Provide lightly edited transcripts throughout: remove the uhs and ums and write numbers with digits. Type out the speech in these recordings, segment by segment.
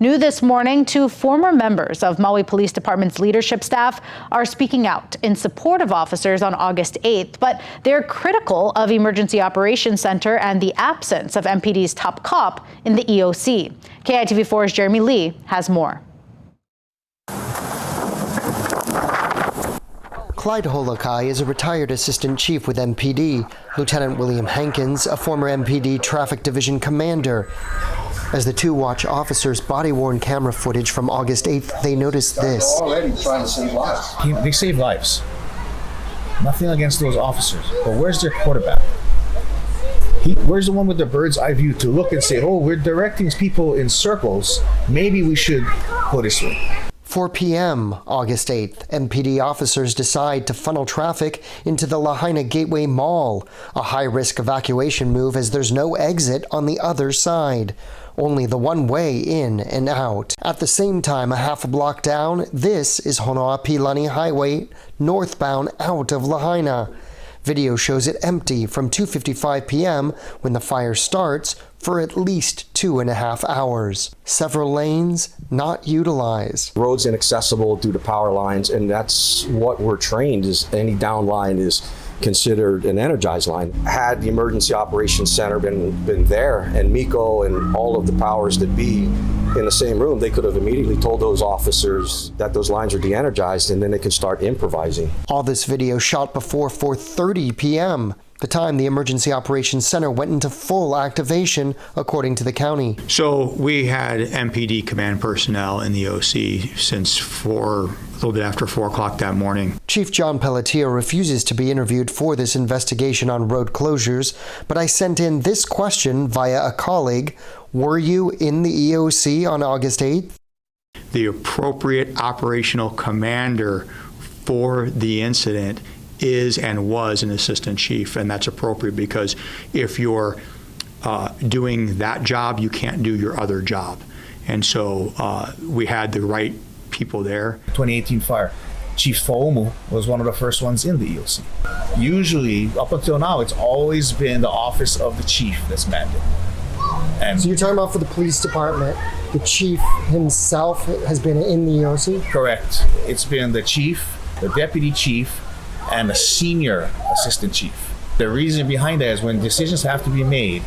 New this morning, two former members of Maui Police Department's leadership staff are speaking out in support of officers on August 8th, but they're critical of Emergency Operations Center and the absence of MPD's top cop in the EOC. KITV4's Jeremy Lee has more. Clyde Holokai is a retired assistant chief with MPD. Lieutenant William Hankins, a former MPD Traffic Division commander. As the two watch officers' body-worn camera footage from August 8th, they noticed this. Already trying to save lives. They save lives. Nothing against those officers, but where's their quarterback? Where's the one with the bird's eye view to look and say, oh, we're directing people in circles. Maybe we should go this way. 4 p.m. August 8th, MPD officers decide to funnel traffic into the Lahaina Gateway Mall, a high-risk evacuation move as there's no exit on the other side. Only the one way in and out. At the same time, a half a block down, this is Honoapiilani Highway, northbound out of Lahaina. Video shows it empty from 2:55 p.m. when the fire starts for at least 2.5 hours. Several lanes not utilized. Roads inaccessible due to power lines, and that's what we're trained is any down line is considered an energized line. Had the Emergency Operations Center been there and MECO and all of the powers that be in the same room, they could have immediately told those officers that those lines are de-energized, and then they could start improvising. All this video shot before 4:30 p.m., the time the Emergency Operations Center went into full activation, according to the county. So we had MPD command personnel in the OC since a little bit after 4 o'clock that morning. Chief John Pelletier refuses to be interviewed for this investigation on road closures, but I sent in this question via a colleague. Were you in the EOC on August 8th? The appropriate operational commander for the incident is and was an assistant chief, and that's appropriate because if you're doing that job, you can't do your other job. And so we had the right people there. 2018 fire, Chief Faumu was one of the first ones in the EOC. Usually, up until now, it's always been the office of the chief that's mandated. And so you're talking about for the police department, the chief himself has been in the EOC? Correct. It's been the chief, the deputy chief, and a senior assistant chief. The reason behind that is when decisions have to be made,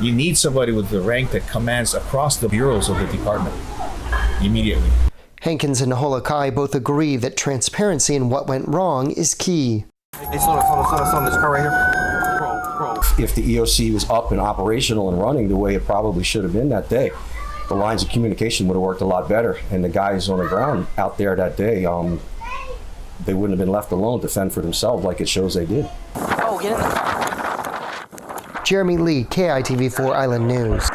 you need somebody with the rank that commands across the bureaus of the department immediately. Hankins and Holokai both agree that transparency in what went wrong is key. Hey, slow down, this car right here. If the EOC was up and operational and running the way it probably should have been that day, the lines of communication would have worked a lot better. And the guys on the ground out there that day, they wouldn't have been left alone to fend for themselves like it shows they did. Oh, get in the car. Jeremy Lee, KITV4 Island News.